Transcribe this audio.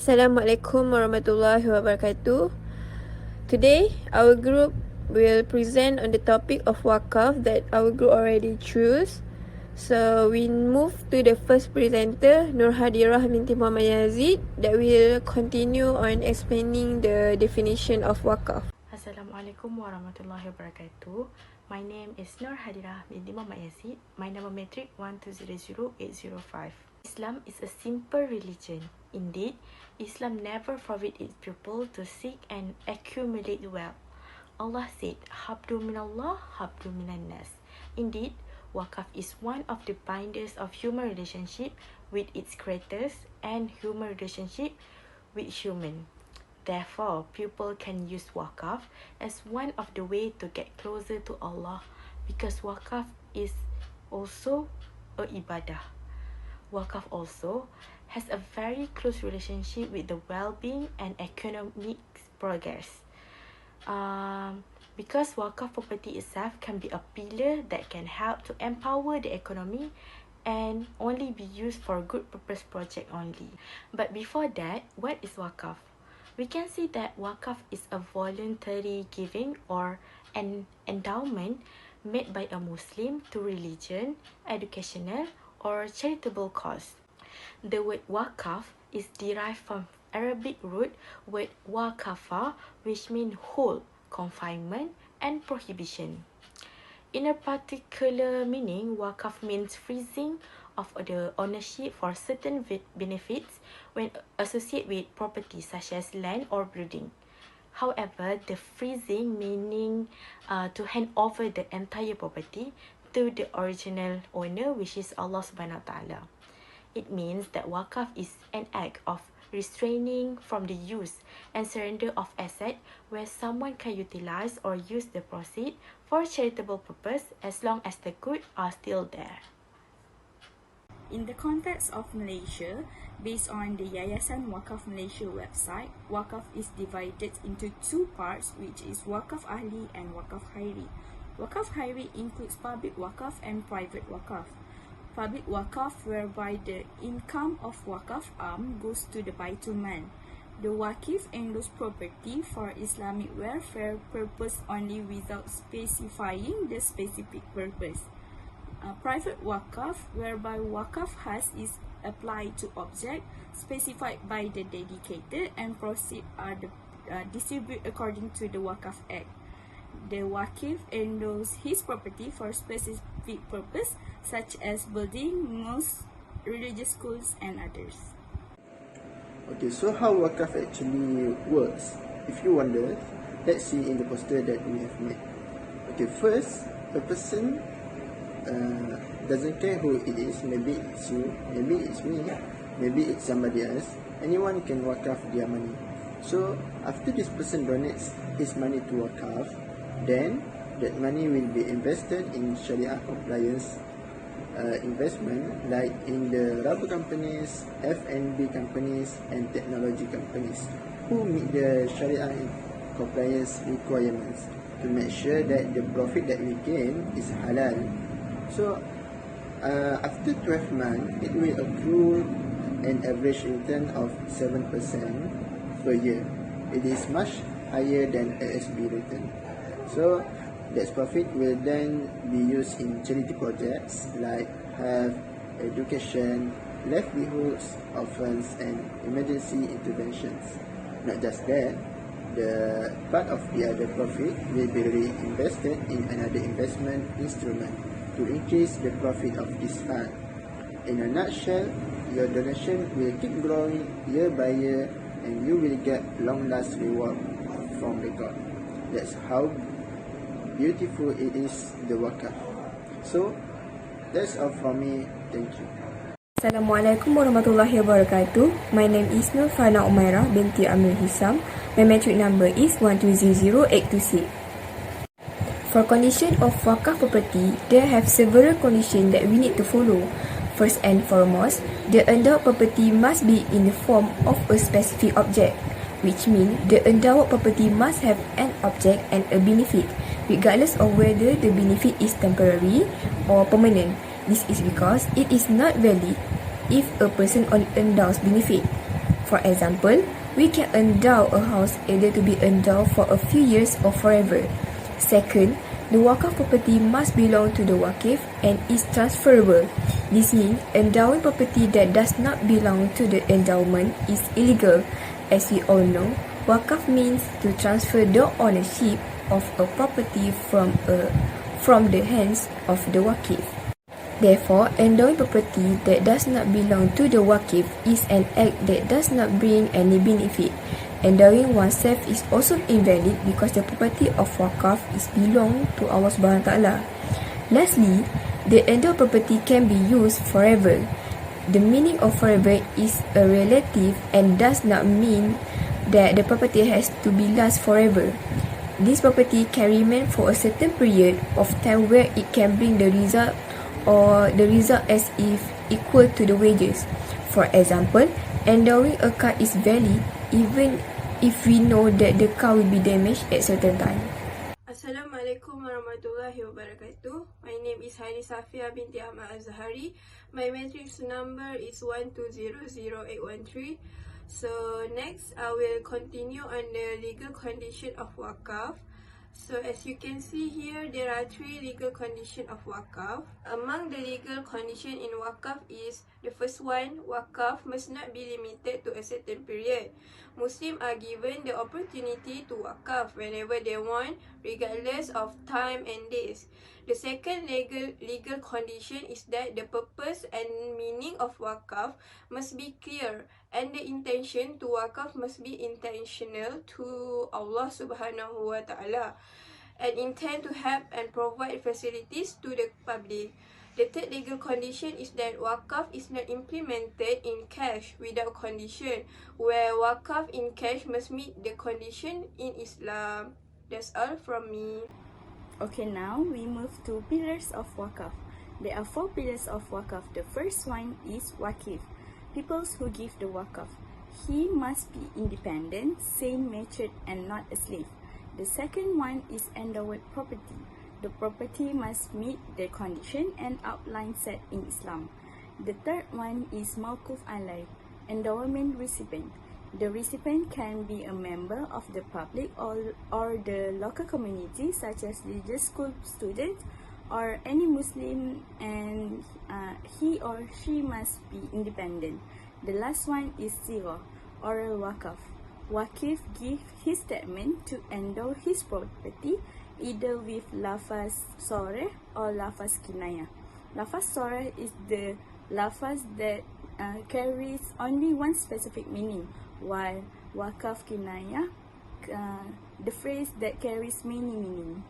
Assalamualaikum warahmatullahi wabarakatuh. Today, our group will present on the topic of Waqf that our group already choose. So, we move to the first presenter, HADHIRAH binti Muhammad YAZID, that will continue on explaining the definition of Waqf. Assalamualaikum warahmatullahi wabarakatuh. My name is HADHIRAH binti Muhammad YAZID. My number matric 1200805. Islam is a simple religion. Indeed, Islam never forbid its people to seek and accumulate wealth. Allah said, Habdu minallah, habdu minannas. Indeed, Waqf is one of the binders of human relationship with its creators and human relationship with human. Therefore, people can use Waqf as one of the way to get closer to Allah, because Waqf is also a ibadah. Waqf also has a very close relationship with the well-being and economic progress. Because Waqf property itself can be a pillar that can help to empower the economy and only be used for good purpose project only. But before that, what is Waqf? We can see that Waqf is a voluntary giving or an endowment made by a Muslim to religion, educational, or charitable cause. The word Waqf is derived from Arabic root word waqafa, which means hold, confinement, and prohibition. In a particular meaning, Waqf means freezing of the ownership for certain benefits when associated with property such as land or building. However, the freezing meaning to hand over the entire property to the original owner, which is Allah Subhanahu Wa Taala. It means that Waqf is an act of restraining from the use and surrender of asset where someone can utilize or use the proceed for charitable purpose as long as the goods are still there. In the context of Malaysia, based on the Yayasan Waqf Malaysia website, Waqf is divided into two parts, which is Waqf Ahli and Waqf Khairi. Waqf Khairi includes public Waqf and private Waqf. Public Waqf, whereby the income of Waqf arm goes to the Baitul Mal. The Waqif endows property for Islamic welfare purpose only without specifying the specific purpose. Private Waqf, whereby Waqf has is applied to object specified by the dedicated and proceeds are distributed according to the Waqf Act. The Waqif endows his property for specific purpose such as building, mosques, religious schools, and others. Okay, so how Waqf actually works? If you wonder, let's see in the poster that we have made. Okay, first, a person doesn't care who it is. Maybe it's you, maybe it's me, maybe it's somebody else. Anyone can Waqf their money. So after this person donates his money to Waqf, then that money will be invested in Sharia compliance investment, like in the rubber companies, F&B companies, and technology companies who meet the Sharia compliance requirements to make sure that the profit that we gain is halal. So after 12 months, it will accrue an average return of 7% per year. It is much higher than ASB return. So that profit will then be used in charity projects like health, education, livelihoods, orphans, and emergency interventions. Not just that, the part of the other profit will be reinvested in another investment instrument to increase the profit of this fund. In a nutshell, your donation will keep growing year by year and you will get long-lasting reward from the God. That's how beautiful it is, the Waqf. So, that's all from me. Thank you. Assalamualaikum warahmatullahi wabarakatuh. My name is NURFARHANAH UMAIRAH binti AMIRRULHISAM. My matric number is 1200826. For condition of Waqf property, there have several conditions that we need to follow. First and foremost, the endowed property must be in the form of a specific object, which means the endowed property must have an object and a benefit, regardless of whether the benefit is temporary or permanent. This is because it is not valid if a person only endows benefit. For example, we can endow a house either to be endowed for a few years or forever. Second, the Waqf property must belong to the Waqif and is transferable. This means endowing property that does not belong to the endowment is illegal. As we all know, Waqf means to transfer the ownership of a property from the hands of the Waqif. Therefore, endowing property that does not belong to the Waqif is an act that does not bring any benefit. Endowing oneself is also invalid because the property of Waqf is belong to Allah Subhanahu Wa Taala. Lastly, the endowed property can be used forever. The meaning of forever is a relative and does not mean that the property has to be last forever. This property can remain for a certain period of time where it can bring the result as if equal to the wages. For example, endowing a car is valid even if we know that the car will be damaged at certain time. Assalamualaikum warahmatullahi wabarakatuh. My name is Safia binti AZAHARI. My matrix number is 1200813. So next, I will continue on the legal condition of Waqf. So as you can see here, there are 3 legal conditions of Waqf. Among the legal condition in Waqf is the first one, Waqf must not be limited to a certain period. Muslims are given the opportunity to Waqf whenever they want, regardless of time and days. The second legal condition is that the purpose and meaning of Waqf must be clear, and the intention to Waqf must be intentional to Allah Subhanahu Wa Taala, and intend to help and provide facilities to the public. The third legal condition is that Waqf is not implemented in cash without condition, where Waqf in cash must meet the condition in Islam. That's all from me. Okay, now we move to pillars of Waqf. There are 4 pillars of Waqf. The first one is Waqif, peoples who give the Waqf. He must be independent, sane, matured, and not a slave. The second one is endowed property. The property must meet the condition and outline set in Islam. The third one is Mawquf alai, endowment recipient. The recipient can be a member of the public or the local community, such as religious school students or any Muslim, and he or she must be independent. The last one is Sirah, oral Waqf. Waqif gives his statement to endow his property either with lafaz soreh or lafaz kinayah. Lafaz soreh is the lafaz that carries only one specific meaning, while Waqf kinayah, the phrase that carries many meaning.